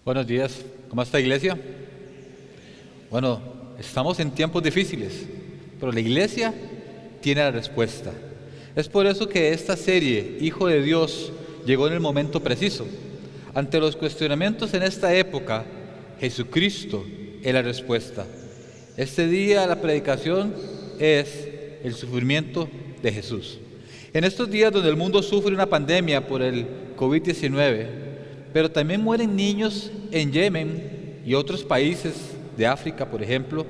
Buenos días, ¿cómo está iglesia? Bueno, estamos en tiempos difíciles, pero la iglesia tiene la respuesta. Es por eso que esta serie, Hijo de Dios, llegó en el momento preciso. Ante los cuestionamientos en esta época, Jesucristo es la respuesta. Este día la predicación es el sufrimiento de Jesús. En estos días donde el mundo sufre una pandemia por el COVID-19, pero también mueren niños en Yemen y otros países de África, por ejemplo,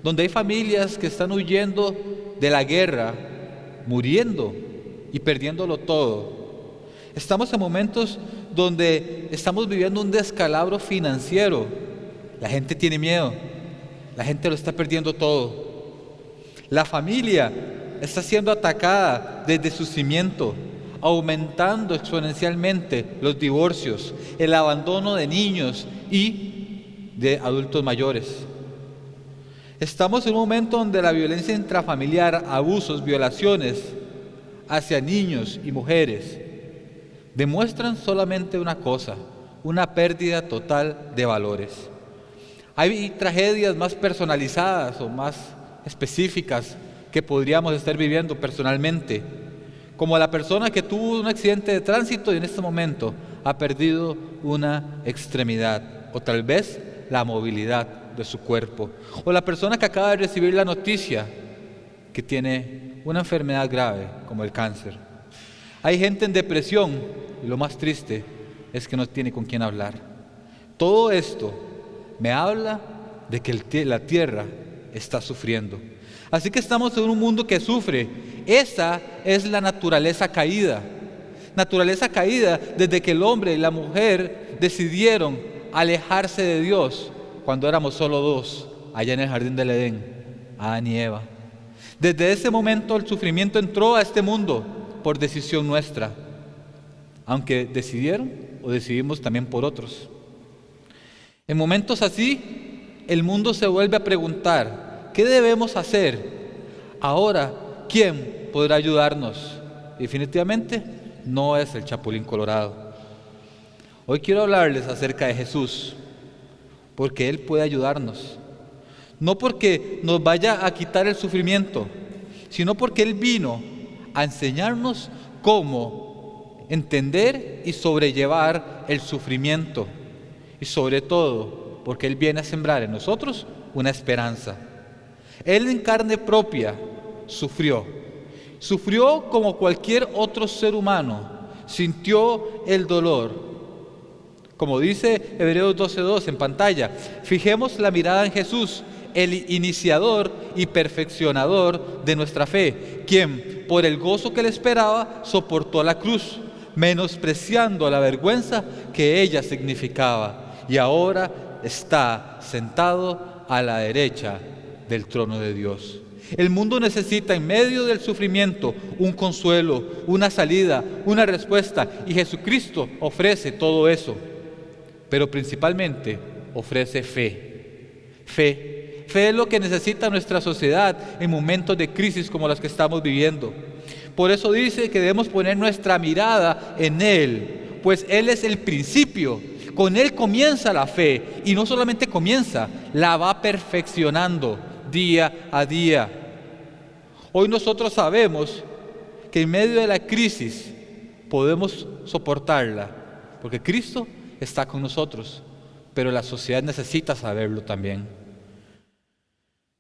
donde hay familias que están huyendo de la guerra, muriendo y perdiéndolo todo. Estamos en momentos donde estamos viviendo un descalabro financiero. La gente tiene miedo, la gente lo está perdiendo todo. La familia está siendo atacada desde su cimiento, aumentando exponencialmente los divorcios, el abandono de niños y de adultos mayores. Estamos en un momento donde la violencia intrafamiliar, abusos, violaciones hacia niños y mujeres demuestran solamente una cosa: una pérdida total de valores. Hay tragedias más personalizadas o más específicas que podríamos estar viviendo personalmente, como la persona que tuvo un accidente de tránsito y en este momento ha perdido una extremidad, o tal vez la movilidad de su cuerpo, o la persona que acaba de recibir la noticia que tiene una enfermedad grave como el cáncer. Hay gente en depresión y lo más triste es que no tiene con quién hablar. Todo esto me habla de que la tierra está sufriendo. Así que estamos en un mundo que sufre. Esa es la naturaleza caída. Naturaleza caída desde que el hombre y la mujer decidieron alejarse de Dios cuando éramos solo dos, allá en el jardín del Edén, Adán y Eva. Desde ese momento el sufrimiento entró a este mundo por decisión nuestra, aunque decidieron o decidimos también por otros. En momentos así, el mundo se vuelve a preguntar: ¿qué debemos hacer? Ahora, ¿quién podrá ayudarnos? Definitivamente no es el Chapulín Colorado. Hoy quiero hablarles acerca de Jesús, porque Él puede ayudarnos. No porque nos vaya a quitar el sufrimiento, sino porque Él vino a enseñarnos cómo entender y sobrellevar el sufrimiento. Y sobre todo, porque Él viene a sembrar en nosotros una esperanza. Él en carne propia sufrió como cualquier otro ser humano, sintió el dolor. Como dice Hebreos 12:2 en pantalla, fijemos la mirada en Jesús, el iniciador y perfeccionador de nuestra fe, quien por el gozo que le esperaba soportó la cruz, menospreciando la vergüenza que ella significaba, y ahora está sentado a la derecha del trono de Dios. El mundo necesita en medio del sufrimiento un consuelo, una salida, una respuesta, y Jesucristo ofrece todo eso, pero principalmente ofrece fe. Fe es lo que necesita nuestra sociedad en momentos de crisis como las que estamos viviendo. Por eso dice que debemos poner nuestra mirada en Él, pues Él es el principio. Con Él comienza la fe, y no solamente comienza, la va perfeccionando día a día. Hoy nosotros sabemos que en medio de la crisis podemos soportarla, porque Cristo está con nosotros, pero la sociedad necesita saberlo también.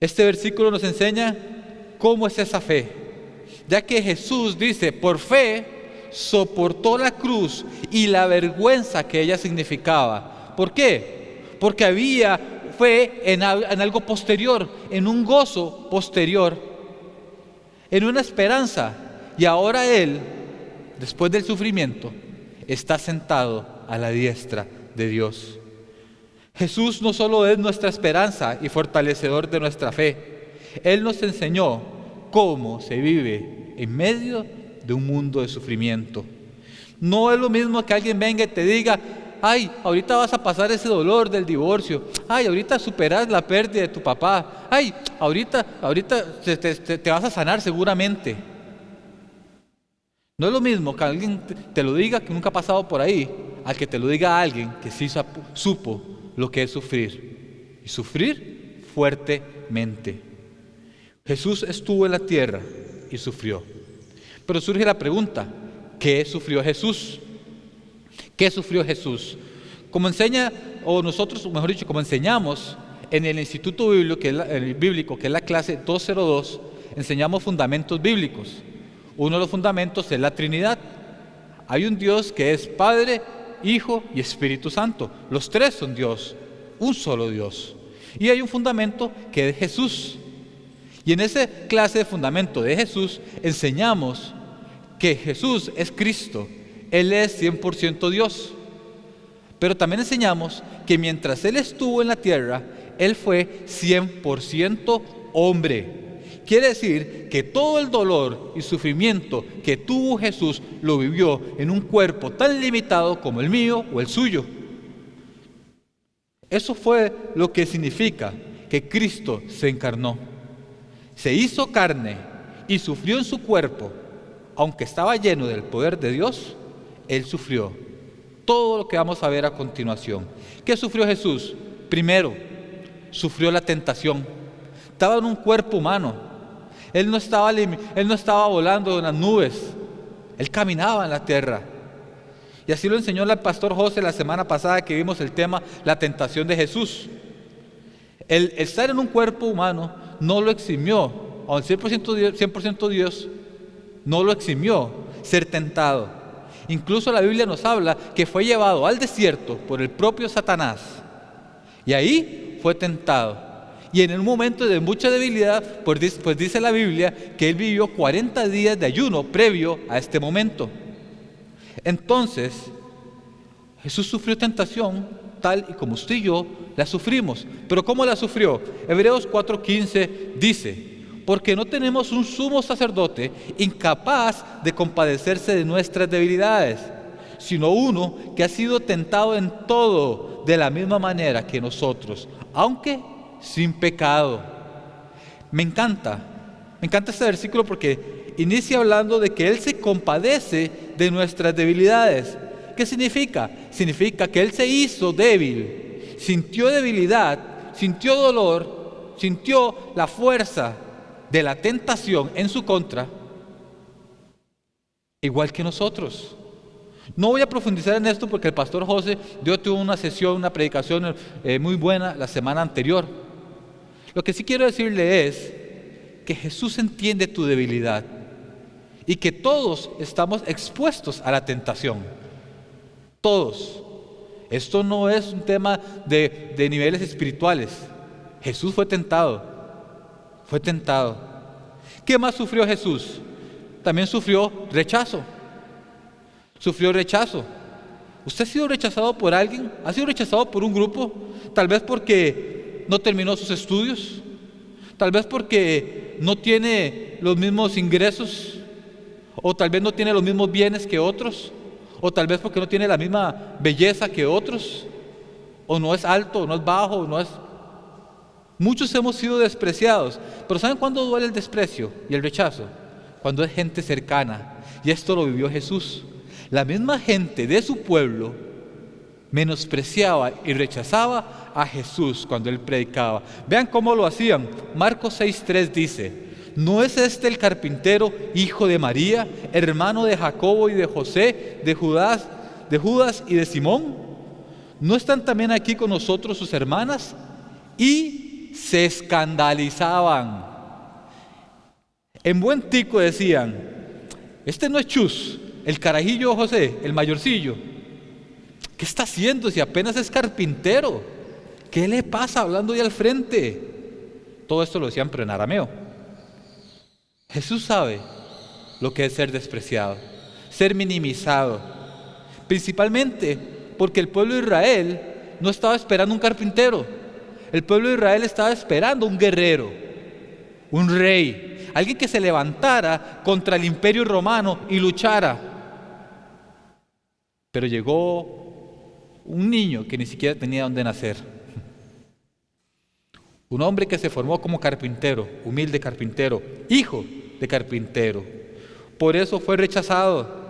Este versículo nos enseña cómo es esa fe, ya que Jesús dice: por fe soportó la cruz y la vergüenza que ella significaba. ¿Por qué? Porque fue en algo posterior, en un gozo posterior, en una esperanza. Y ahora Él, después del sufrimiento, está sentado a la diestra de Dios. Jesús no solo es nuestra esperanza y fortalecedor de nuestra fe, Él nos enseñó cómo se vive en medio de un mundo de sufrimiento. No es lo mismo que alguien venga y te diga: ay, ahorita vas a pasar ese dolor del divorcio, ay, ahorita superas la pérdida de tu papá, ay, ahorita te vas a sanar seguramente. No es lo mismo que alguien te lo diga que nunca ha pasado por ahí, a que te lo diga alguien que sí supo lo que es sufrir, y sufrir fuertemente. Jesús estuvo en la tierra y sufrió. Pero surge la pregunta, ¿qué sufrió Jesús? ¿Qué sufrió Jesús? Como enseña, o nosotros, mejor dicho, como enseñamos en el Instituto Bíblico, que es la clase 202, enseñamos fundamentos bíblicos. Uno de los fundamentos es la Trinidad. Hay un Dios que es Padre, Hijo y Espíritu Santo. Los tres son Dios, un solo Dios. Y hay un fundamento que es Jesús. Y en esa clase de fundamento de Jesús enseñamos que Jesús es Cristo. Él es 100% Dios. Pero también enseñamos que mientras Él estuvo en la tierra, Él fue 100% hombre. Quiere decir que todo el dolor y sufrimiento que tuvo Jesús lo vivió en un cuerpo tan limitado como el mío o el suyo. Eso fue lo que significa que Cristo se encarnó. Se hizo carne y sufrió en su cuerpo. Aunque estaba lleno del poder de Dios, Él sufrió. Todo lo que vamos a ver a continuación. ¿Qué sufrió Jesús? Primero, sufrió la tentación. Estaba en un cuerpo humano. Él no estaba volando en las nubes. Él caminaba en la tierra. Y así lo enseñó el pastor José la semana pasada que vimos el tema, la tentación de Jesús. El estar en un cuerpo humano no lo eximió, aunque 100% Dios, no lo eximió ser tentado. Incluso la Biblia nos habla que fue llevado al desierto por el propio Satanás. Y ahí fue tentado. Y en un momento de mucha debilidad, pues dice la Biblia que Él vivió 40 días de ayuno previo a este momento. Entonces, Jesús sufrió tentación tal y como usted y yo la sufrimos. ¿Pero cómo la sufrió? Hebreos 4:15 dice: porque no tenemos un sumo sacerdote incapaz de compadecerse de nuestras debilidades, sino uno que ha sido tentado en todo de la misma manera que nosotros, aunque sin pecado. Me encanta este versículo porque inicia hablando de que Él se compadece de nuestras debilidades. ¿Qué significa? Significa que Él se hizo débil, sintió debilidad, sintió dolor, sintió la fuerza de la tentación en su contra, igual que nosotros. No voy a profundizar en esto porque el pastor José tuvo una predicación muy buena la semana anterior. Lo que sí quiero decirle es que Jesús entiende tu debilidad y que todos estamos expuestos a la tentación. Todos. Esto no es un tema de niveles espirituales. Jesús fue tentado. Fue tentado. ¿Qué más sufrió Jesús? También sufrió rechazo. Sufrió rechazo. ¿Usted ha sido rechazado por alguien? ¿Ha sido rechazado por un grupo? Tal vez porque no terminó sus estudios. Tal vez porque no tiene los mismos ingresos. O tal vez no tiene los mismos bienes que otros. O tal vez porque no tiene la misma belleza que otros. O no es alto, o no es bajo, o no es... Muchos hemos sido despreciados. Pero ¿saben cuándo duele el desprecio y el rechazo? Cuando es gente cercana. Y esto lo vivió Jesús. La misma gente de su pueblo menospreciaba y rechazaba a Jesús cuando Él predicaba. Vean cómo lo hacían. Marcos 6:3 dice: ¿no es este el carpintero, hijo de María, hermano de Jacobo y de José, de Judas y de Simón? ¿No están también aquí con nosotros sus hermanas? Y se escandalizaban. En buen tico decían: este no es Chus, el carajillo José, el mayorcillo. ¿Qué está haciendo si apenas es carpintero? ¿Qué le pasa hablando ahí al frente? Todo esto lo decían pero en arameo. Jesús sabe lo que es ser despreciado, ser minimizado, principalmente porque el pueblo de Israel no estaba esperando un carpintero. El pueblo de Israel estaba esperando un guerrero, un rey, alguien que se levantara contra el imperio romano y luchara. Pero llegó un niño que ni siquiera tenía dónde nacer. Un hombre que se formó como carpintero, humilde carpintero, hijo de carpintero. Por eso fue rechazado.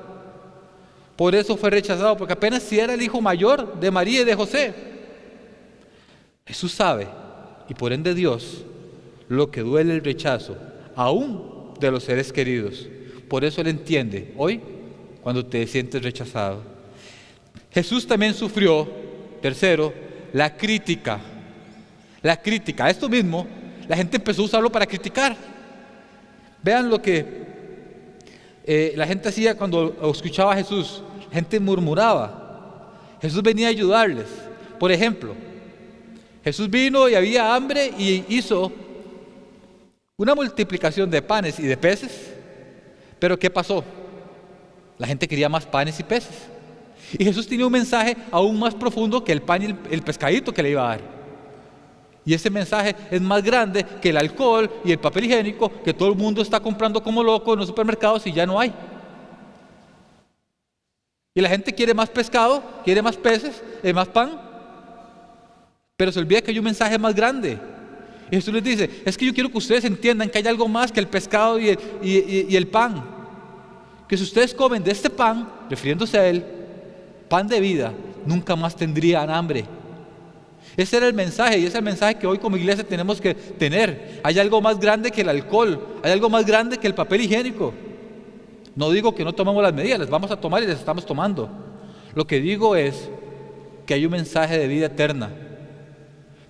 Por eso fue rechazado, porque apenas si era el hijo mayor de María y de José. Jesús sabe, y por ende Dios, lo que duele el rechazo, aún de los seres queridos. Por eso Él entiende hoy cuando te sientes rechazado. Jesús también sufrió, tercero, la crítica. La crítica, esto mismo, la gente empezó a usarlo para criticar. Vean lo que la gente hacía cuando escuchaba a Jesús. La gente murmuraba. Jesús venía a ayudarles. Por ejemplo, Jesús vino y había hambre y hizo una multiplicación de panes y de peces. Pero ¿qué pasó? La gente quería más panes y peces. Y Jesús tenía un mensaje aún más profundo que el pan y el pescadito que le iba a dar. Y ese mensaje es más grande que el alcohol y el papel higiénico que todo el mundo está comprando como loco en los supermercados y ya no hay. Y la gente quiere más pescado, quiere más peces, más pan, pero se olvida que hay un mensaje más grande. Y Jesús les dice, es que yo quiero que ustedes entiendan que hay algo más que el pescado y el pan. Que si ustedes comen de este pan, refiriéndose a Él, pan de vida, nunca más tendrían hambre. Ese era el mensaje, y ese es el mensaje que hoy como iglesia tenemos que tener. Hay algo más grande que el alcohol, hay algo más grande que el papel higiénico. No digo que no tomemos las medidas, las vamos a tomar y las estamos tomando. Lo que digo es que hay un mensaje de vida eterna.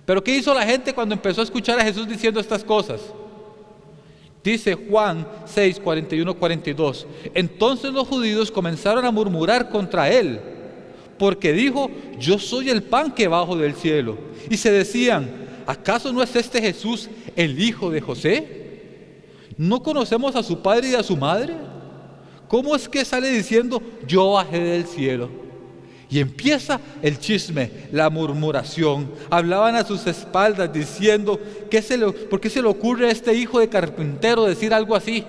Pero ¿qué hizo la gente cuando empezó a escuchar a Jesús diciendo estas cosas? Dice Juan 6, 41, 42. Entonces los judíos comenzaron a murmurar contra Él, porque dijo, yo soy el pan que bajo del cielo. Y se decían, ¿acaso no es este Jesús el hijo de José? ¿No conocemos a su padre y a su madre? ¿Cómo es que sale diciendo, yo bajé del cielo? Y empieza el chisme, la murmuración. Hablaban a sus espaldas diciendo, ¿por qué se le ocurre a este hijo de carpintero decir algo así?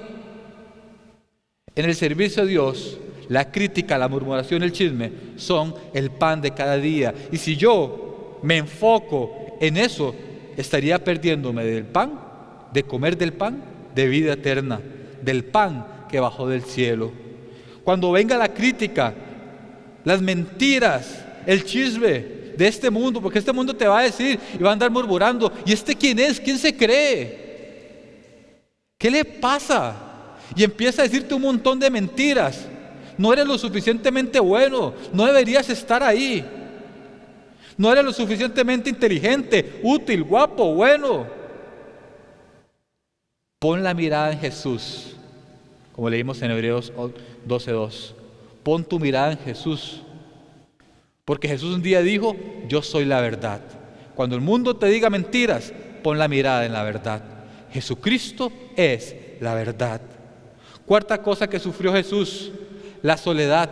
En el servicio a Dios, la crítica, la murmuración, el chisme son el pan de cada día. Y si yo me enfoco en eso, estaría perdiéndome del pan, de comer del pan de vida eterna, del pan que bajó del cielo. Cuando venga la crítica, las mentiras, el chisme de este mundo, porque este mundo te va a decir y va a andar murmurando, ¿y este quién es? ¿Quién se cree? ¿Qué le pasa? Y empieza a decirte un montón de mentiras. No eres lo suficientemente bueno, no deberías estar ahí. No eres lo suficientemente inteligente, útil, guapo, bueno. Pon la mirada en Jesús, como leímos en Hebreos 12:2. Pon tu mirada en Jesús, porque Jesús un día dijo, yo soy la verdad. Cuando el mundo te diga mentiras, pon la mirada en la verdad. Jesucristo es la verdad. Cuarta cosa que sufrió Jesús, la soledad.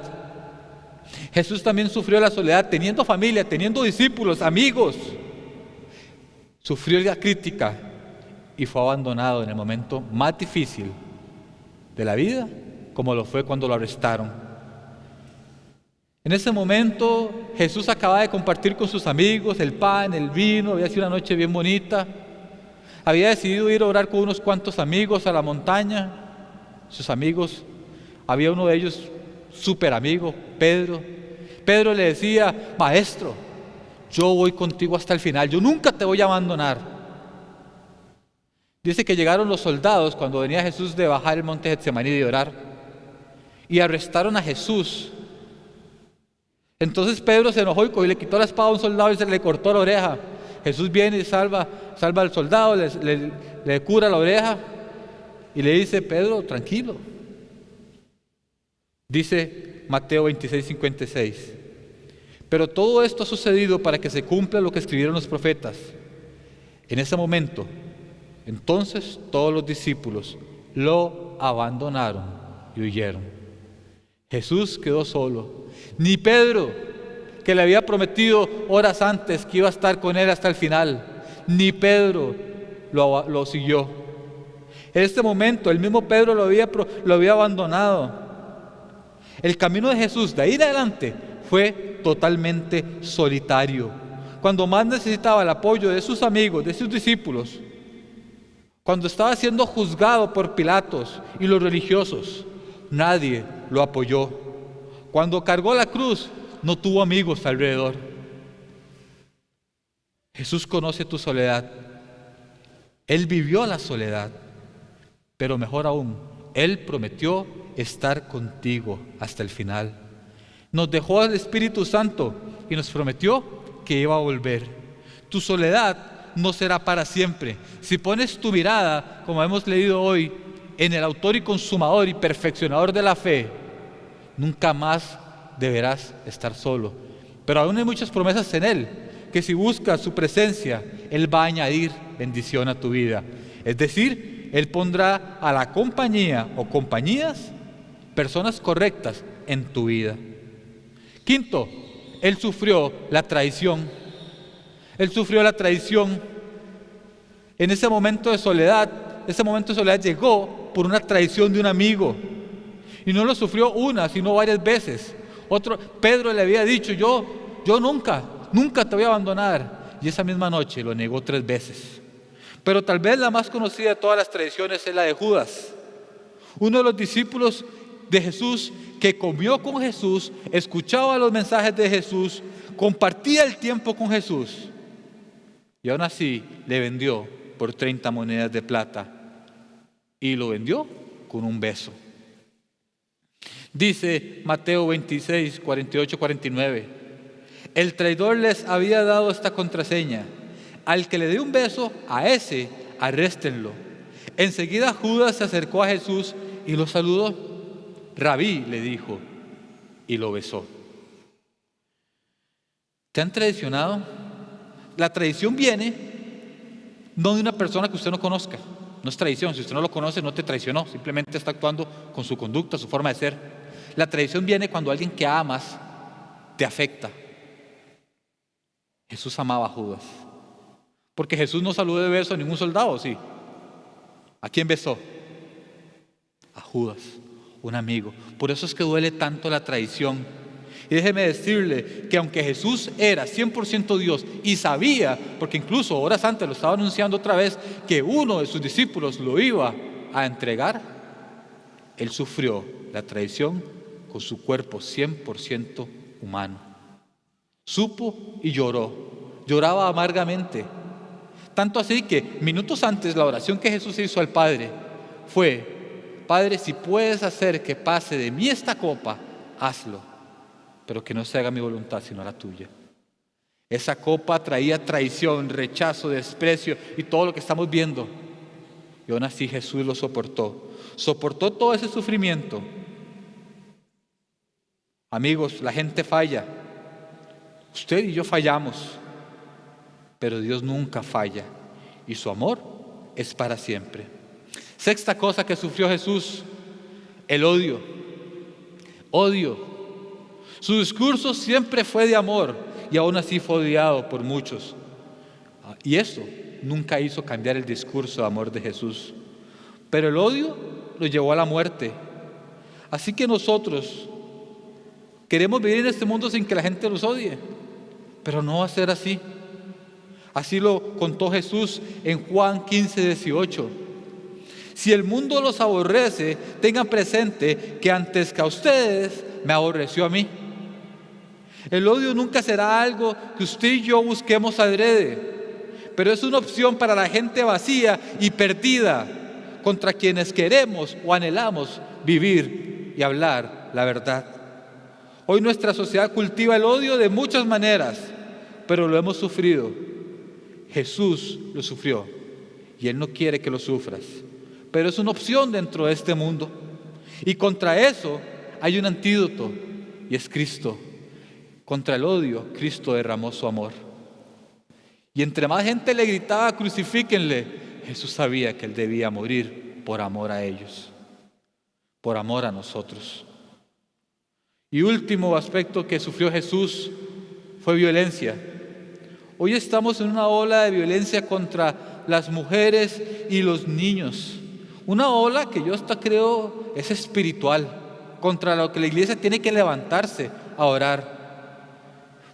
Jesús también sufrió la soledad, teniendo familia, teniendo discípulos, amigos. Sufrió la crítica y fue abandonado en el momento más difícil de la vida, como lo fue cuando lo arrestaron. En ese momento Jesús acababa de compartir con sus amigos el pan, el vino, había sido una noche bien bonita. Había decidido ir a orar con unos cuantos amigos a la montaña. Sus amigos, había uno de ellos súper amigo, Pedro. Pedro le decía, maestro, yo voy contigo hasta el final, yo nunca te voy a abandonar. Dice que llegaron los soldados cuando venía Jesús de bajar el monte Getsemaní y de orar, y arrestaron a Jesús. Entonces Pedro se enojó y le quitó la espada a un soldado y se le cortó la oreja. Jesús viene y salva al soldado, le cura la oreja y le dice, Pedro, tranquilo. Dice Mateo 26:56, pero todo esto ha sucedido para que se cumpla lo que escribieron los profetas. En ese momento, entonces todos los discípulos lo abandonaron y huyeron. Jesús quedó solo. Ni Pedro, que le había prometido horas antes que iba a estar con él hasta el final, ni Pedro lo siguió. En este momento, el mismo Pedro lo había abandonado. El camino de Jesús de ahí en adelante fue totalmente solitario. Cuando más necesitaba el apoyo de sus amigos, de sus discípulos, cuando estaba siendo juzgado por Pilatos y los religiosos, nadie lo apoyó. Cuando cargó la cruz, no tuvo amigos alrededor. Jesús conoce tu soledad. Él vivió la soledad, pero mejor aún, Él prometió estar contigo hasta el final. Nos dejó al Espíritu Santo y nos prometió que iba a volver. Tu soledad no será para siempre. Si pones tu mirada, como hemos leído hoy, en el autor y consumador y perfeccionador de la fe, nunca más deberás estar solo. Pero aún hay muchas promesas en Él, que si buscas su presencia, Él va a añadir bendición a tu vida. Es decir, Él pondrá a la compañía o compañías, personas correctas en tu vida. Quinto, Él sufrió la traición. Él sufrió la traición. En ese momento de soledad, llegó por una traición de un amigo. Y no lo sufrió una, sino varias veces. Pedro le había dicho, yo nunca te voy a abandonar. Y esa misma noche lo negó 3 veces. Pero tal vez la más conocida de todas las traiciones es la de Judas, uno de los discípulos de Jesús que comió con Jesús, escuchaba los mensajes de Jesús, compartía el tiempo con Jesús. Y aún así le vendió por 30 monedas de plata. Y lo vendió con un beso. Dice Mateo 26, 48, 49. El traidor les había dado esta contraseña: al que le dé un beso, a ese arréstenlo. Enseguida Judas se acercó a Jesús y lo saludó. Rabí, le dijo, y lo besó. ¿Te han traicionado? La traición viene no de una persona que usted no conozca. No es traición. Si usted no lo conoce, no te traicionó. Simplemente está actuando con su conducta, su forma de ser. La traición viene cuando alguien que amas te afecta. Jesús amaba a Judas. Porque Jesús no saludó de beso a ningún soldado, ¿sí? ¿A quién besó? A Judas, un amigo. Por eso es que duele tanto la traición. Y déjeme decirle que aunque Jesús era 100% Dios y sabía, porque incluso horas antes lo estaba anunciando otra vez, que uno de sus discípulos lo iba a entregar, Él sufrió la traición con su cuerpo 100% humano. Supo y lloraba amargamente. Tanto así que minutos antes la oración que Jesús hizo al Padre fue: Padre, si puedes hacer que pase de mí esta copa, hazlo, pero que no se haga mi voluntad sino la tuya. Esa copa traía traición, rechazo, desprecio y todo lo que estamos viendo. Y aún así Jesús lo soportó todo ese sufrimiento. Amigos, la gente falla. Usted y yo fallamos. Pero Dios nunca falla y su amor es para siempre. Sexta cosa que sufrió Jesús: el odio. Su discurso siempre fue de amor y aún así fue odiado por muchos. Y eso nunca hizo cambiar el discurso de amor de Jesús. Pero el odio lo llevó a la muerte. Así que nosotros queremos vivir en este mundo sin que la gente nos odie, pero no va a ser así. Así lo contó Jesús en Juan 15, 18. Si el mundo los aborrece, tengan presente que antes que a ustedes me aborreció a mí. El odio nunca será algo que usted y yo busquemos adrede, pero es una opción para la gente vacía y perdida, contra quienes queremos o anhelamos vivir y hablar la verdad. Hoy nuestra sociedad cultiva el odio de muchas maneras, pero lo hemos sufrido. Jesús lo sufrió y Él no quiere que lo sufras, pero es una opción dentro de este mundo. Y contra eso hay un antídoto y es Cristo. Contra el odio, Cristo derramó su amor. Y entre más gente le gritaba crucifíquenle, Jesús sabía que Él debía morir por amor a ellos, por amor a nosotros. Y último aspecto que sufrió Jesús fue violencia. Hoy estamos en una ola de violencia contra las mujeres y los niños. Una ola que yo hasta creo es espiritual, contra lo que la iglesia tiene que levantarse a orar.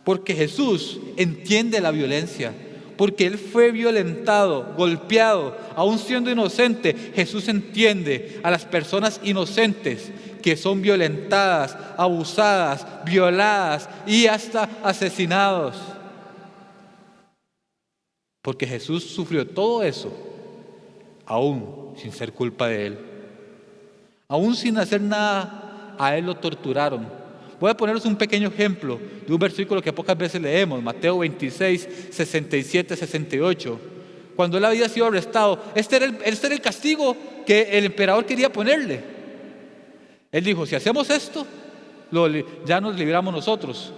Porque Jesús entiende la violencia, porque Él fue violentado, golpeado, aún siendo inocente. Jesús entiende a las personas inocentes que son violentadas, abusadas, violadas y hasta asesinados. Porque Jesús sufrió todo eso, aún sin ser culpa de Él. Aún sin hacer nada, a Él lo torturaron. Voy a ponerles un pequeño ejemplo de un versículo que pocas veces leemos, Mateo 26, 67, 68. Cuando Él había sido arrestado, este era el castigo que el emperador quería ponerle. Él dijo, si hacemos esto, ya nos libramos nosotros.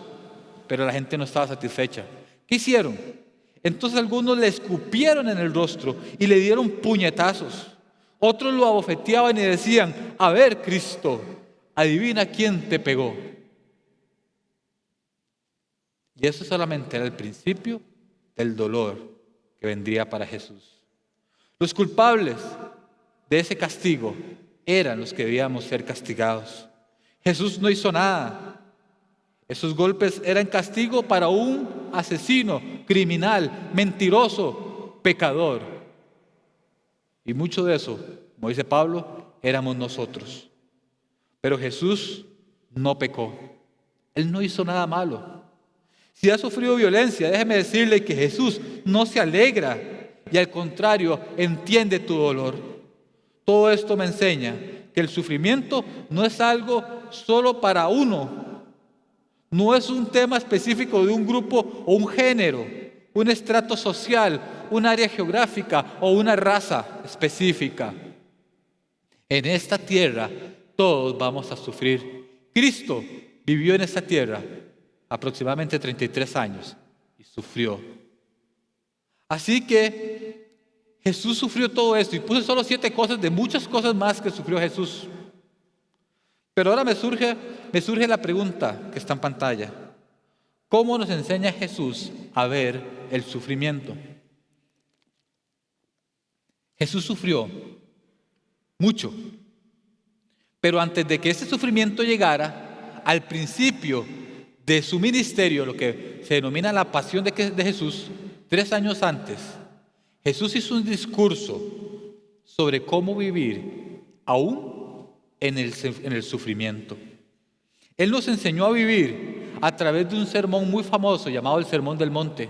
Pero la gente no estaba satisfecha. ¿Qué hicieron? Entonces algunos le escupieron en el rostro y le dieron puñetazos. Otros lo abofeteaban y decían, a ver, Cristo, adivina quién te pegó. Y eso solamente era el principio del dolor que vendría para Jesús. Los culpables de ese castigo eran los que debíamos ser castigados. Jesús no hizo nada. Esos golpes eran castigo para un asesino, criminal, mentiroso, pecador. Y mucho de eso, como dice Pablo, éramos nosotros. Pero Jesús no pecó. Él no hizo nada malo. Si ha sufrido violencia, déjeme decirle que Jesús no se alegra y al contrario, entiende tu dolor. Todo esto me enseña que el sufrimiento no es algo solo para uno. No es un tema específico de un grupo o un género, un estrato social, un área geográfica o una raza específica. En esta tierra todos vamos a sufrir. Cristo vivió en esta tierra aproximadamente 33 años y sufrió. Así que Jesús sufrió todo esto y puse solo 7 cosas de muchas cosas más que sufrió Jesús. Pero ahora me surge la pregunta que está en pantalla. ¿Cómo nos enseña Jesús a ver el sufrimiento? Jesús sufrió mucho, pero antes de que ese sufrimiento llegara, al principio de su ministerio, lo que se denomina la pasión de Jesús, 3 años antes, Jesús hizo un discurso sobre cómo vivir aún en el sufrimiento. Él nos enseñó a vivir a través de un sermón muy famoso llamado el Sermón del Monte.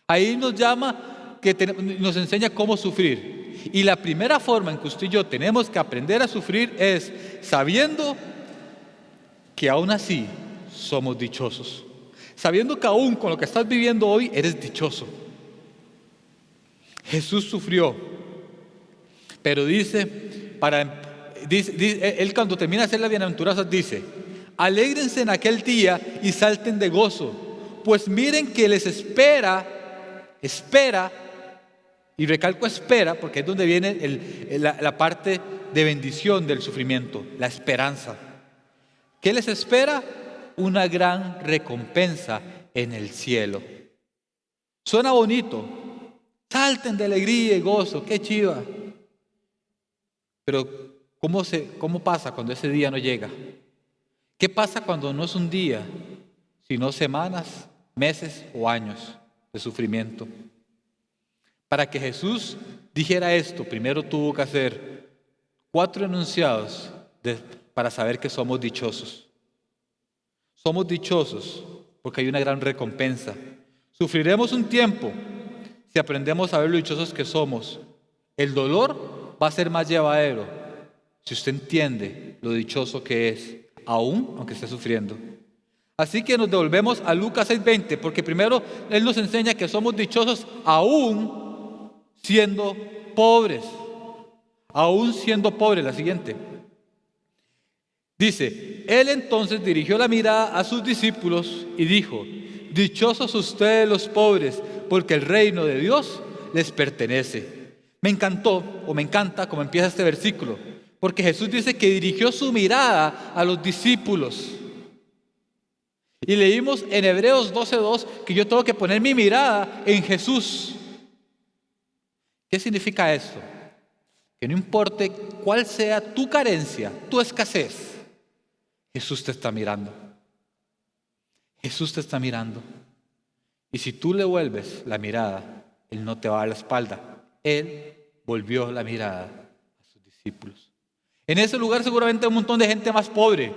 Ahí nos enseña cómo sufrir. Y la primera forma en que usted y yo tenemos que aprender a sufrir es sabiendo que aún así somos dichosos. Sabiendo que aún con lo que estás viviendo hoy eres dichoso. Jesús sufrió, pero él cuando termina de hacer las bienaventuranzas dice, alégrense en aquel día y salten de gozo, pues miren que les espera, y recalco espera, porque es donde viene la parte de bendición del sufrimiento, la esperanza. ¿Qué les espera? Una gran recompensa en el cielo. Suena bonito, salten de alegría y gozo, qué chiva. Pero ¿cómo pasa cuando ese día no llega? ¿Qué pasa cuando no es un día, sino semanas, meses o años de sufrimiento? Para que Jesús dijera esto, primero tuvo que hacer 4 enunciados para saber que somos dichosos. Somos dichosos porque hay una gran recompensa. Sufriremos un tiempo si aprendemos a ver lo dichosos que somos. El dolor va a ser más llevadero si usted entiende lo dichoso que es, aún aunque esté sufriendo. Así que nos devolvemos a Lucas 6:20, porque primero Él nos enseña que somos dichosos aún siendo pobres. Aún siendo pobres, la siguiente. Dice, Él entonces dirigió la mirada a sus discípulos y dijo, dichosos ustedes los pobres, porque el reino de Dios les pertenece. Me encanta como empieza este versículo, porque Jesús dice que dirigió su mirada a los discípulos. Y leímos en Hebreos 12:2 que yo tengo que poner mi mirada en Jesús. ¿Qué significa esto? Que no importe cuál sea tu carencia, tu escasez, Jesús te está mirando. Jesús te está mirando. Y si tú le vuelves la mirada, Él no te va a dar la espalda. Él volvió la mirada a sus discípulos. En ese lugar seguramente hay un montón de gente más pobre,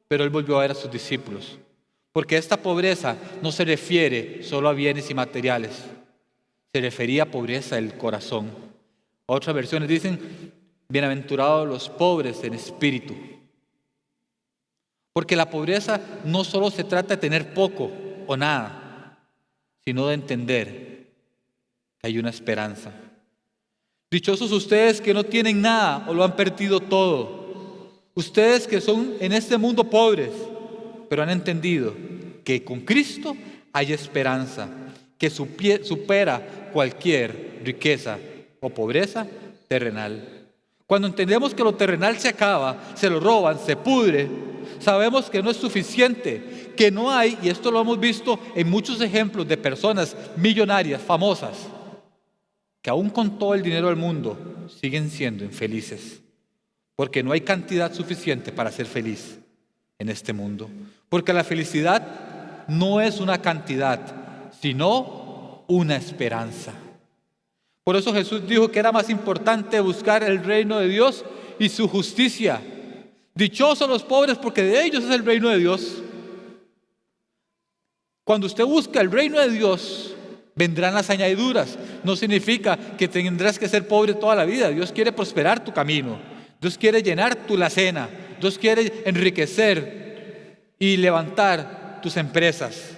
pero Él volvió a ver a sus discípulos. Porque esta pobreza no se refiere solo a bienes y materiales, se refería a pobreza del corazón. Otras versiones dicen, bienaventurados los pobres en espíritu. Porque la pobreza no solo se trata de tener poco o nada, sino de entender que hay una esperanza. Dichosos ustedes que no tienen nada o lo han perdido todo. Ustedes que son en este mundo pobres, pero han entendido que con Cristo hay esperanza, que supera cualquier riqueza o pobreza terrenal. Cuando entendemos que lo terrenal se acaba, se lo roban, se pudre, sabemos que no es suficiente, que no hay, y esto lo hemos visto en muchos ejemplos de personas millonarias, famosas, que aún con todo el dinero del mundo siguen siendo infelices, porque no hay cantidad suficiente para ser feliz en este mundo. Porque la felicidad no es una cantidad, sino una esperanza. Por eso Jesús dijo que era más importante buscar el reino de Dios y su justicia. Dichosos los pobres, porque de ellos es el reino de Dios. Cuando usted busca el reino de Dios, vendrán las añadiduras. No significa que tendrás que ser pobre toda la vida. Dios quiere prosperar tu camino. Dios quiere llenar tu alacena. Dios quiere enriquecer y levantar tus empresas.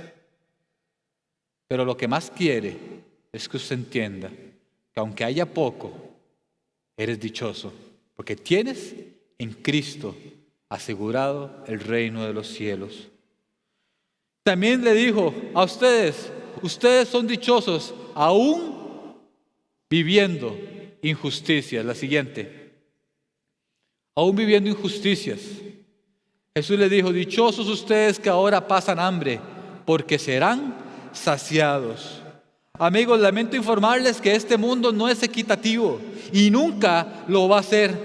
Pero lo que más quiere es que usted entienda que aunque haya poco, eres dichoso, porque tienes en Cristo asegurado el reino de los cielos. También le dijo a ustedes, ustedes son dichosos aún viviendo injusticias. La siguiente, aún viviendo injusticias. Jesús le dijo, dichosos ustedes que ahora pasan hambre, porque serán saciados. Amigos, lamento informarles que este mundo no es equitativo y nunca lo va a ser.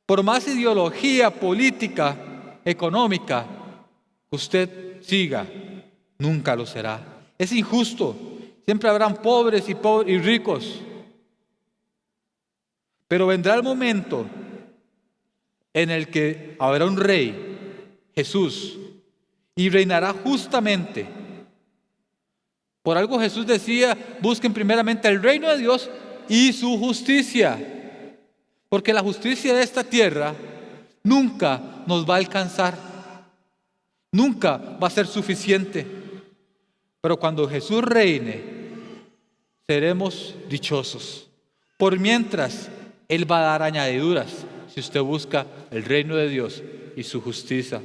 Por más ideología política, económica que usted siga, nunca lo será. Es injusto. Siempre habrán pobres y ricos. Pero vendrá el momento en el que habrá un rey, Jesús, y reinará justamente. Por algo Jesús decía, busquen primeramente el reino de Dios y su justicia. Porque la justicia de esta tierra nunca nos va a alcanzar. Nunca va a ser suficiente. Pero cuando Jesús reine, seremos dichosos. Por mientras, Él va a dar añadiduras si usted busca el reino de Dios y su justicia.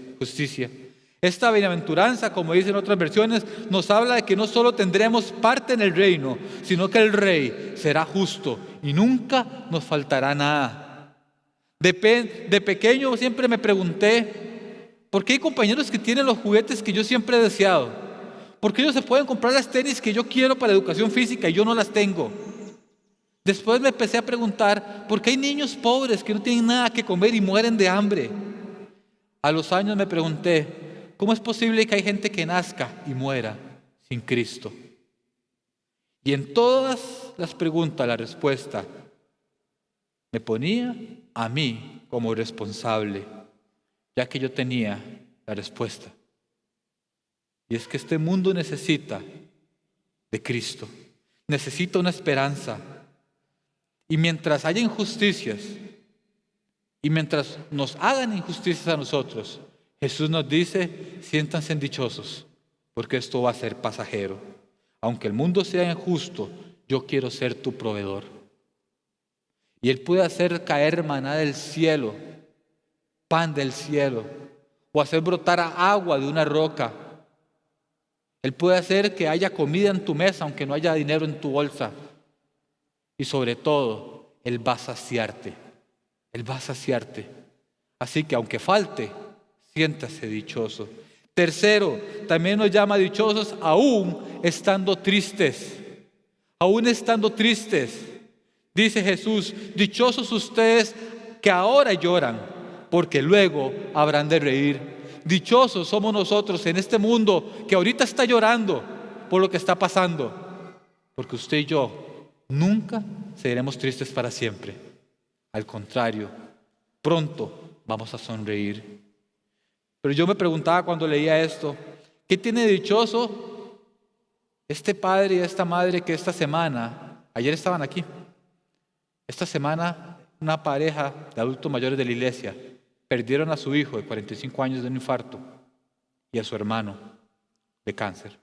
Esta bienaventuranza, como dicen otras versiones, nos habla de que no solo tendremos parte en el reino, sino que el rey será justo y nunca nos faltará nada. De pequeño siempre me pregunté, ¿por qué hay compañeros que tienen los juguetes que yo siempre he deseado? ¿Por qué ellos se pueden comprar las tenis que yo quiero para educación física y yo no las tengo? Después me empecé a preguntar, ¿por qué hay niños pobres que no tienen nada que comer y mueren de hambre? A los años me pregunté, ¿cómo es posible que hay gente que nazca y muera sin Cristo? Y en todas las preguntas, la respuesta me ponía a mí como responsable, ya que yo tenía la respuesta. Y es que este mundo necesita de Cristo, necesita una esperanza. Y mientras haya injusticias, y mientras nos hagan injusticias a nosotros, Jesús nos dice, siéntanse dichosos, porque esto va a ser pasajero. Aunque el mundo sea injusto, yo quiero ser tu proveedor. Y Él puede hacer caer maná del cielo, pan del cielo, o hacer brotar agua de una roca. Él puede hacer que haya comida en tu mesa, aunque no haya dinero en tu bolsa. Y sobre todo, Él va a saciarte. Él va a saciarte. Así que aunque falte, siéntase dichoso. Tercero, también nos llama dichosos aún estando tristes. Aún estando tristes. Dice Jesús, dichosos ustedes que ahora lloran, porque luego habrán de reír. Dichosos somos nosotros en este mundo que ahorita está llorando por lo que está pasando, porque usted y yo nunca seremos tristes para siempre. Al contrario, Pronto vamos a sonreír. Pero yo me preguntaba cuando leía esto, ¿qué tiene de dichoso este padre y esta madre que esta semana, ayer estaban aquí, esta semana una pareja de adultos mayores de la iglesia perdieron a su hijo de 45 años de un infarto y a su hermano de cáncer?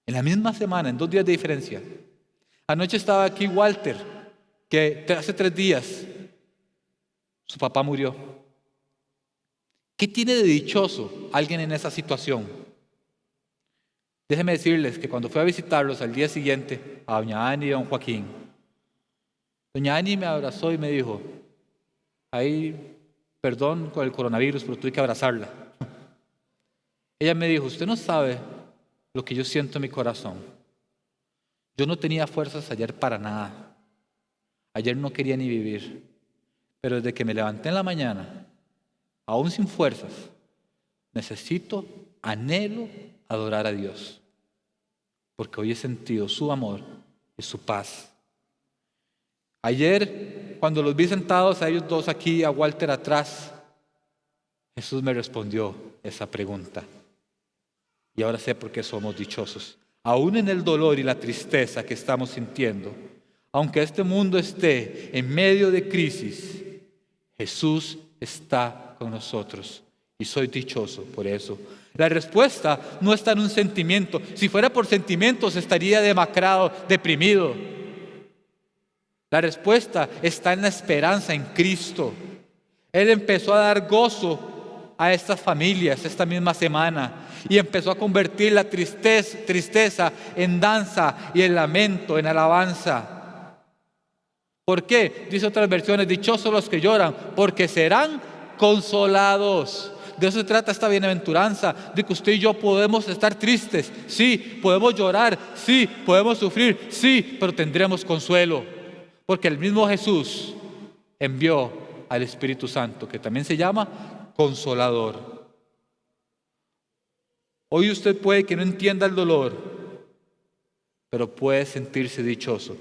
En la misma semana, en 2 días de diferencia. Anoche estaba aquí Walter, que hace 3 días su papá murió. ¿Qué tiene de dichoso alguien en esa situación? Déjenme decirles que cuando fui a visitarlos al día siguiente, a doña Ani y a don Joaquín, doña Ani me abrazó y me dijo, ahí, perdón con el coronavirus, pero tuve que abrazarla. Ella me dijo, usted no sabe lo que yo siento en mi corazón. Yo no tenía fuerzas ayer para nada. Ayer no quería ni vivir. Pero desde que me levanté en la mañana, aún sin fuerzas, necesito, anhelo adorar a Dios. Porque hoy he sentido su amor y su paz. Ayer, cuando los vi sentados a ellos dos aquí, a Walter atrás, Jesús me respondió esa pregunta. Y ahora sé por qué somos dichosos. Aún en el dolor y la tristeza que estamos sintiendo, aunque este mundo esté en medio de crisis, Jesús está con nosotros y soy dichoso por eso. La respuesta no está en un sentimiento. Si fuera por sentimientos estaría demacrado, deprimido. La respuesta está en la esperanza en Cristo. Él empezó a dar gozo a estas familias esta misma semana y empezó a convertir la tristeza en danza y en lamento, en alabanza. ¿Por qué? Dice otras versiones, dichosos los que lloran, porque serán consolados. De eso se trata esta bienaventuranza, de que usted y yo podemos estar tristes, sí, podemos llorar, sí, podemos sufrir, sí, pero tendremos consuelo, porque el mismo Jesús envió al Espíritu Santo, que también se llama Consolador. Hoy usted puede que no entienda el dolor, pero puede sentirse dichoso,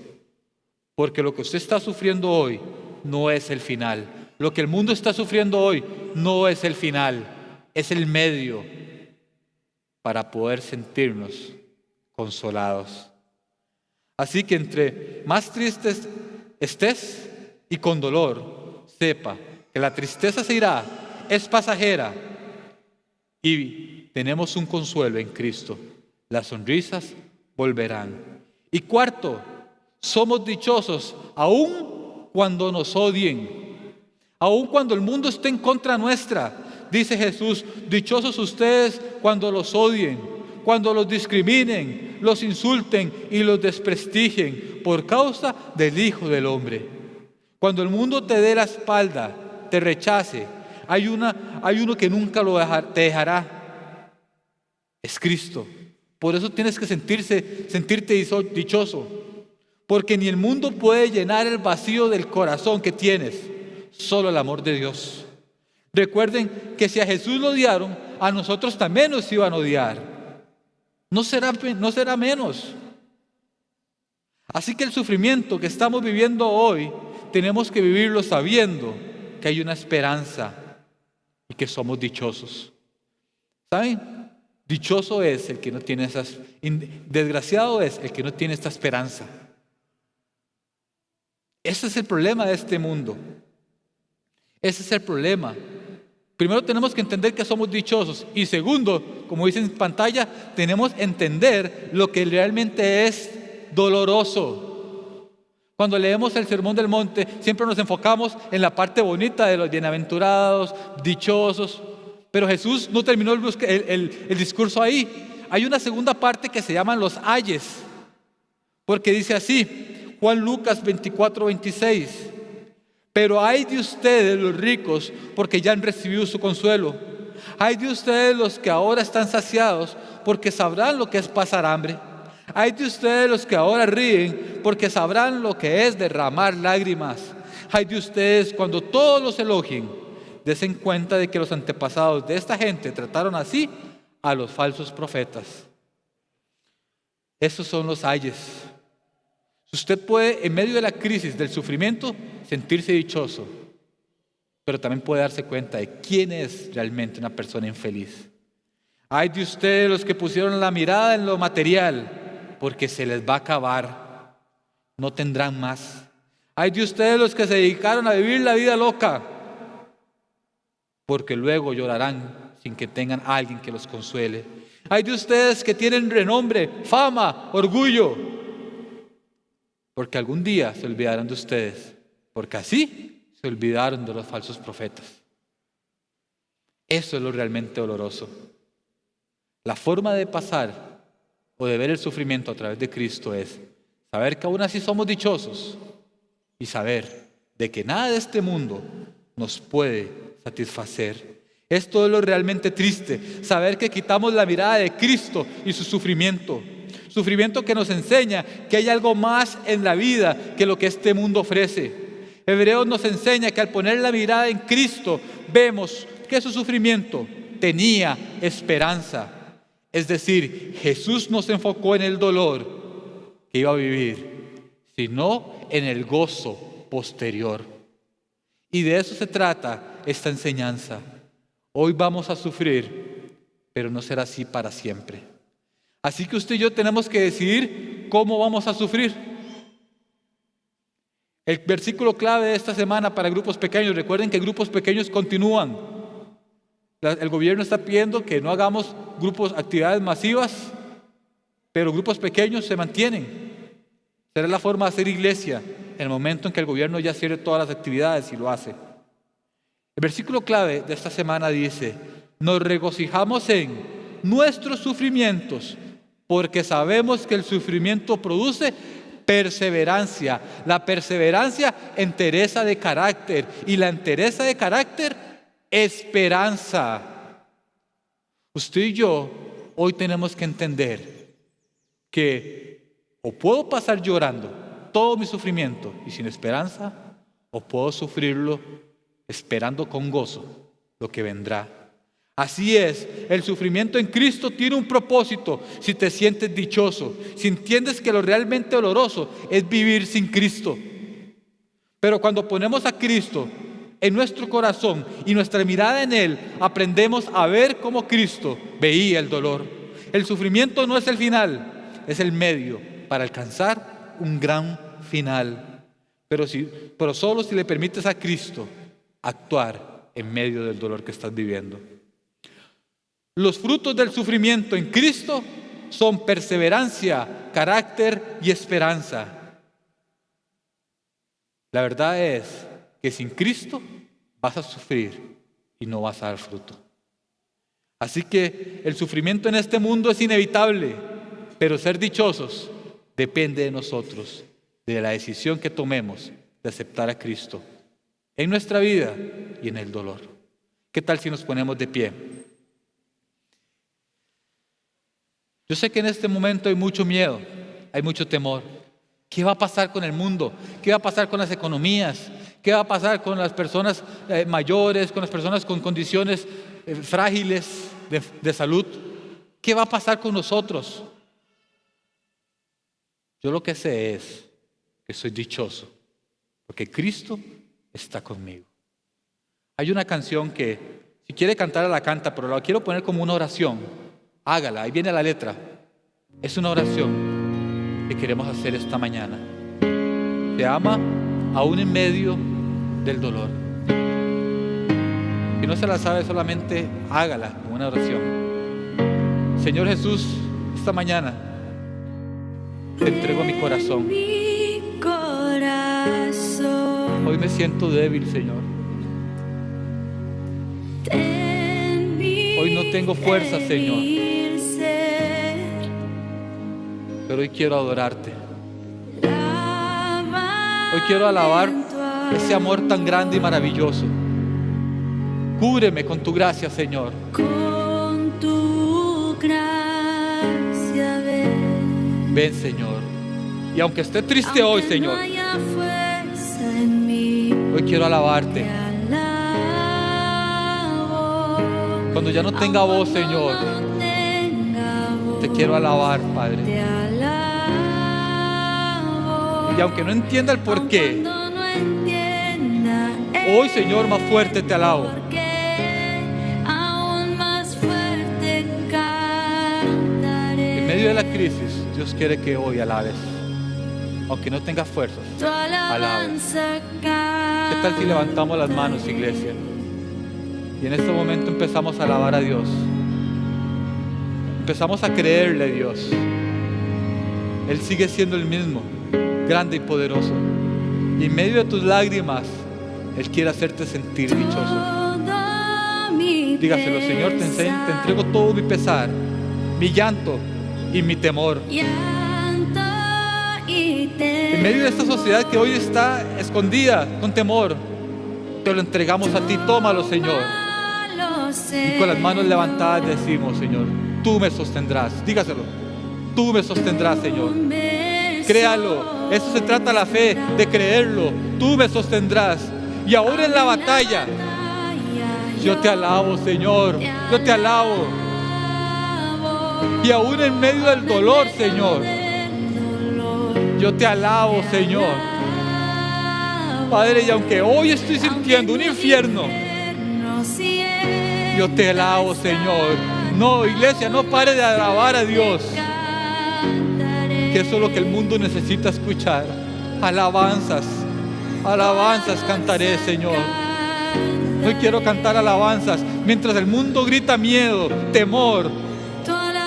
porque lo que usted está sufriendo hoy no es el final. Lo que el mundo está sufriendo hoy no es el final, es el medio para poder sentirnos consolados. Así que entre más tristes estés y con dolor, sepa que la tristeza se irá, es pasajera y tenemos un consuelo en Cristo. Las sonrisas volverán. Y cuarto, somos dichosos aun cuando nos odien. Aun cuando el mundo esté en contra nuestra, dice Jesús, dichosos ustedes cuando los odien, cuando los discriminen, los insulten y los desprestigien por causa del Hijo del Hombre. Cuando el mundo te dé la espalda, te rechace, hay uno que nunca te dejará. Es Cristo. Por eso tienes que sentirte dichoso, porque ni el mundo puede llenar el vacío del corazón que tienes. Solo el amor de Dios. Recuerden que si a Jesús lo odiaron, a nosotros también nos iban a odiar. No será menos. Así que el sufrimiento que estamos viviendo hoy, tenemos que vivirlo sabiendo que hay una esperanza y que somos dichosos. ¿Saben? Dichoso es el que no tiene desgraciado es el que no tiene esta esperanza. Ese es el problema de este mundo. Ese es el problema. Primero tenemos que entender que somos dichosos y segundo, como dice en pantalla, tenemos que entender lo que realmente es doloroso. Cuando leemos el Sermón del Monte siempre nos enfocamos en la parte bonita de los bienaventurados, dichosos, pero Jesús no terminó el discurso ahí. Hay una segunda parte que se llaman los ayes, porque dice así, Juan Lucas 24:26. Pero hay de ustedes los ricos, porque ya han recibido su consuelo. Hay de ustedes los que ahora están saciados, porque sabrán lo que es pasar hambre. Hay de ustedes los que ahora ríen, porque sabrán lo que es derramar lágrimas. Hay de ustedes cuando todos los elogien, desen cuenta de que los antepasados de esta gente trataron así a los falsos profetas. Esos son los ayes. Usted puede, en medio de la crisis, del sufrimiento, sentirse dichoso, pero también puede darse cuenta de quién es realmente una persona infeliz. Ay de ustedes los que pusieron la mirada en lo material, porque se les va a acabar, no tendrán más. Ay de ustedes los que se dedicaron a vivir la vida loca, porque luego llorarán sin que tengan a alguien que los consuele. Ay de ustedes que tienen renombre, fama, orgullo, porque algún día se olvidarán de ustedes, porque así se olvidaron de los falsos profetas. Eso es lo realmente doloroso. La forma de pasar o de ver el sufrimiento a través de Cristo es saber que aún así somos dichosos y saber de que nada de este mundo nos puede satisfacer. Esto es lo realmente triste, saber que quitamos la mirada de Cristo y su sufrimiento. Sufrimiento que nos enseña que hay algo más en la vida que lo que este mundo ofrece. Hebreos nos enseña que al poner la mirada en Cristo, vemos que su sufrimiento tenía esperanza. Es decir, Jesús no se enfocó en el dolor que iba a vivir, sino en el gozo posterior. Y de eso se trata esta enseñanza. Hoy vamos a sufrir, pero no será así para siempre. Así que usted y yo tenemos que decidir cómo vamos a sufrir. El versículo clave de esta semana para grupos pequeños, recuerden que grupos pequeños continúan. El gobierno está pidiendo que no hagamos actividades masivas, pero grupos pequeños se mantienen. Será la forma de hacer iglesia en el momento en que el gobierno ya cierre todas las actividades y lo hace. El versículo clave de esta semana dice: nos regocijamos en nuestros sufrimientos, porque sabemos que el sufrimiento produce perseverancia. La perseverancia, entereza de carácter, y la entereza de carácter, esperanza. Usted y yo hoy tenemos que entender que o puedo pasar llorando todo mi sufrimiento y sin esperanza, o puedo sufrirlo esperando con gozo lo que vendrá. Así es, el sufrimiento en Cristo tiene un propósito. Si te sientes dichoso, si entiendes que lo realmente doloroso es vivir sin Cristo. Pero cuando ponemos a Cristo en nuestro corazón y nuestra mirada en Él, aprendemos a ver cómo Cristo veía el dolor. El sufrimiento no es el final, es el medio para alcanzar un gran final. Pero solo si le permites a Cristo actuar en medio del dolor que estás viviendo. Los frutos del sufrimiento en Cristo son perseverancia, carácter y esperanza. La verdad es que sin Cristo vas a sufrir y no vas a dar fruto. Así que el sufrimiento en este mundo es inevitable, pero ser dichosos depende de nosotros, de la decisión que tomemos de aceptar a Cristo en nuestra vida y en el dolor. ¿Qué tal si nos ponemos de pie? Yo sé que en este momento hay mucho miedo, hay mucho temor. ¿Qué va a pasar con el mundo? ¿Qué va a pasar con las economías? ¿Qué va a pasar con las personas mayores, con las personas con condiciones frágiles de salud? ¿Qué va a pasar con nosotros? Yo lo que sé es que soy dichoso, porque Cristo está conmigo. Hay una canción que, si quiere cantar, la canta, pero la quiero poner como una oración. Hágala, ahí viene la letra. Es una oración que queremos hacer esta mañana. Te ama aún en medio del dolor. Si no se la sabe, solamente hágala como una oración. Señor Jesús, esta mañana te entrego mi corazón. Hoy me siento débil, Señor. Hoy no tengo fuerza, Señor. Pero hoy quiero adorarte. Hoy quiero alabar ese amor tan grande y maravilloso. Cúbreme con tu gracia, Señor. Con tu gracia ven, Señor. Y aunque esté triste hoy, Señor, hoy quiero alabarte. Cuando ya no tenga voz, Señor, te quiero alabar, Padre. Y aunque no entienda el porqué, Hoy, Señor, más fuerte te alabo. Porque aún más fuerte cantaré. En medio de la crisis, Dios quiere que hoy alabes. Aunque no tengas fuerzas, Tu alabanza ¿qué tal si levantamos las manos, iglesia? Y en este momento empezamos a alabar a Dios. Empezamos a creerle a Dios. Él sigue siendo el mismo, grande y poderoso. Y en medio de tus lágrimas, Él quiere hacerte sentir dichoso. Dígaselo: Señor, te entrego todo mi pesar, mi llanto y mi temor. En medio de esta sociedad que hoy está escondida con temor, te lo entregamos a ti. Tómalo, Señor. Y con las manos levantadas decimos: Señor, tú me sostendrás. Dígaselo: tú me sostendrás, Señor. Créalo. Eso se trata la fe, de creerlo. Tú me sostendrás. Y ahora en la batalla, yo te alabo, Señor. Yo te alabo. Y aún en medio del dolor, Señor, yo te alabo, Señor. Padre, y aunque hoy estoy sintiendo un infierno, yo te alabo, Señor. No, iglesia, no pare de alabar a Dios, que eso es lo que el mundo necesita escuchar. Alabanzas, alabanzas cantaré, Señor. Hoy quiero cantar alabanzas mientras el mundo grita miedo, temor.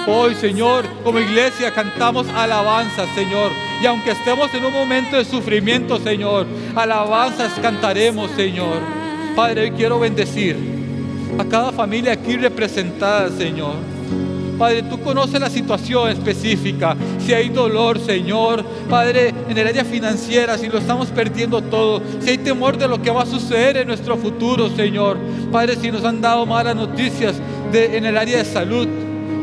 Hoy, Señor, como iglesia cantamos alabanzas, Señor. Y aunque estemos en un momento de sufrimiento, Señor, alabanzas cantaremos, Señor. Padre, hoy quiero bendecir a cada familia aquí representada, Señor. Padre, tú conoces la situación específica. Si hay dolor, Señor, Padre, en el área financiera, si lo estamos perdiendo todo, si hay temor de lo que va a suceder en nuestro futuro, Señor. Padre, si nos han dado malas noticias en el área de salud,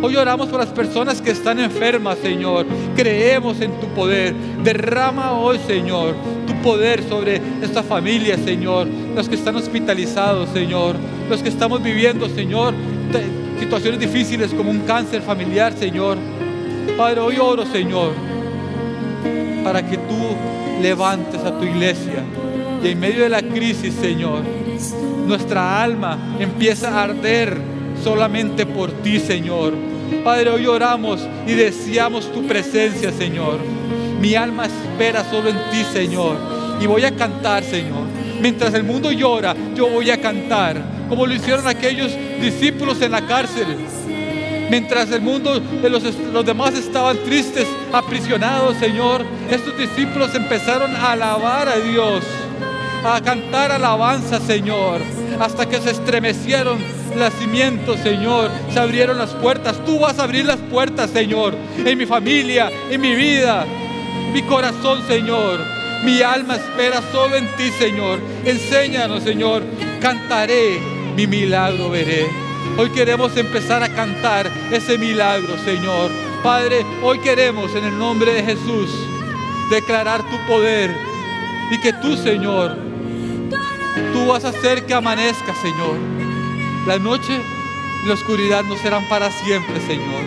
hoy oramos por las personas que están enfermas, Señor. Creemos en tu poder. Derrama hoy, Señor, tu poder sobre esta familia, Señor. Los que están hospitalizados, Señor. Los que estamos viviendo, Señor, situaciones difíciles como un cáncer familiar, Señor. Padre, hoy oro, Señor, para que tú levantes a tu iglesia. Y en medio de la crisis, Señor, nuestra alma empieza a arder solamente por ti, Señor. Padre, hoy oramos y deseamos tu presencia, Señor. Mi alma espera solo en ti, Señor. Y voy a cantar, Señor. Mientras el mundo llora, yo voy a cantar, como lo hicieron aquellos discípulos en la cárcel. Mientras el mundo de los demás estaban tristes, aprisionados, Señor, estos discípulos empezaron a alabar a Dios, a cantar alabanza, Señor, hasta que se estremecieron los cimientos, Señor. Se abrieron las puertas. Tú vas a abrir las puertas, Señor, en mi familia, en mi vida, mi corazón, Señor. Mi alma espera solo en ti, Señor. Enséñanos, Señor. Cantaré, mi milagro veré. Hoy queremos empezar a cantar ese milagro, Señor. Padre, hoy queremos, en el nombre de Jesús, declarar tu poder. Y que tú, Señor, tú vas a hacer que amanezca, Señor. La noche y la oscuridad no serán para siempre, Señor.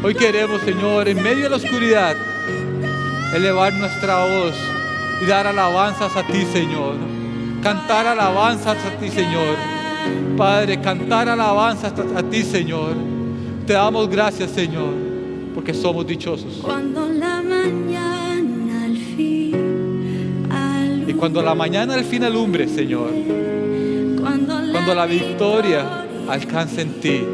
Hoy queremos, Señor, en medio de la oscuridad, elevar nuestra voz y dar alabanzas a ti, Señor. Cantar alabanzas a ti, Señor. Padre, cantar alabanzas a ti, Señor. Te damos gracias, Señor, porque somos dichosos. Cuando la mañana al fin alumbre, Y cuando la mañana al fin alumbre, Señor, cuando la victoria alcance en ti,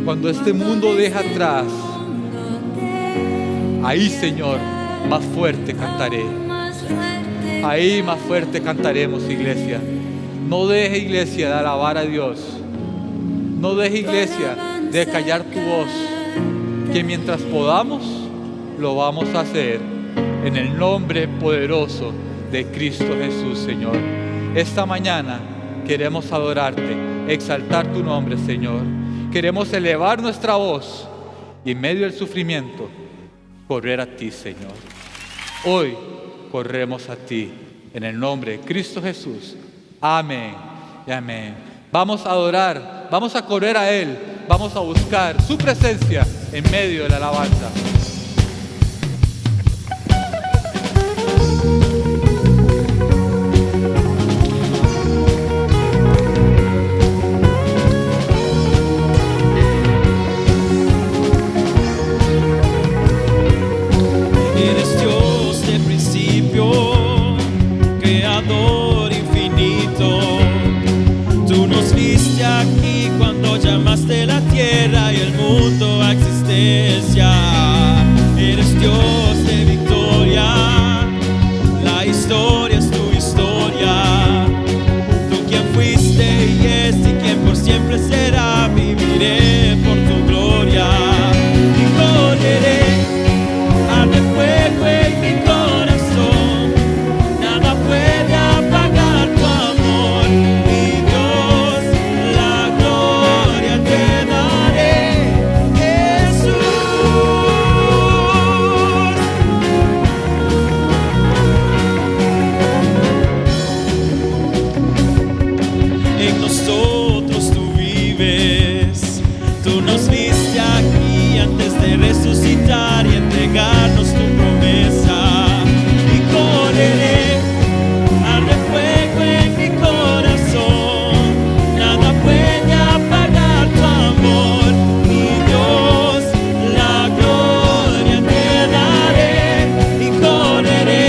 cuando este mundo deja atrás, ahí, Señor, más fuerte cantaré. Ahí más fuerte cantaremos, iglesia. No deje, iglesia, de alabar a Dios. No deje, iglesia, de callar tu voz. Que mientras podamos, lo vamos a hacer en el nombre poderoso de Cristo Jesús, Señor. Esta mañana queremos adorarte, exaltar tu nombre, Señor. Queremos elevar nuestra voz y en medio del sufrimiento, correr a ti, Señor. Hoy corremos a ti en el nombre de Cristo Jesús. Amén y amén. Vamos a adorar, vamos a correr a Él, vamos a buscar su presencia en medio de la alabanza. iglesia. Eres Dios de victoria, la historia es tu historia. Tú quien fuiste y es y quien por siempre será, viviré por tu gloria. Y correré, arde fuego en mi corazón, nada puede apagar tu amor. Mi Dios, la gloria te daré, Jesús. En nosotros tú vives, tú nos viste aquí antes de resucitar y entregarnos tu promesa. Y correré, arde fuego en mi corazón, nada puede apagar tu amor. Mi Dios, la gloria te daré. Y correré,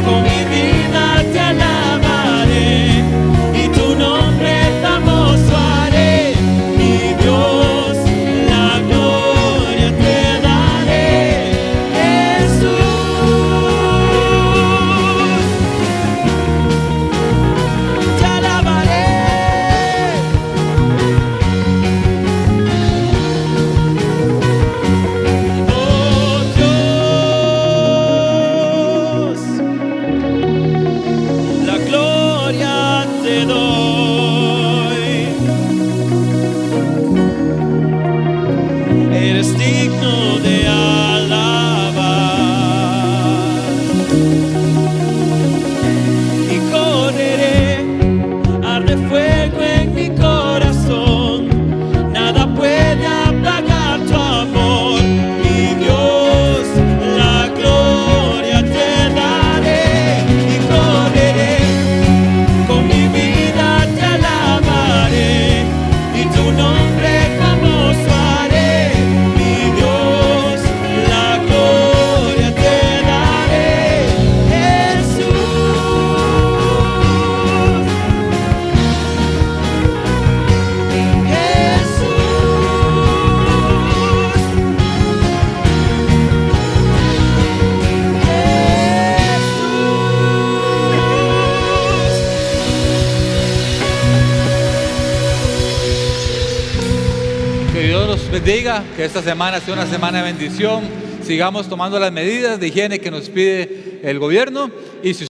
con mi vida te alabaré, y tu nombre famoso haré. Mi Dios, la gloria te daré, Jesús. Te alabaré. Oh Dios, la gloria te doy. Eres digno de alabar. Y correré, arde fuego en mi corazón, nada puede apagar tu amor. Mi Dios, la gloria te daré. Y correré, con mi vida te alabaré, y tu nombre famoso haré. Mi Dios, la gloria te daré, Jesús. Que Dios los bendiga, que esta semana sea una semana de bendición. Sigamos tomando las medidas de higiene que nos pide el gobierno. Y si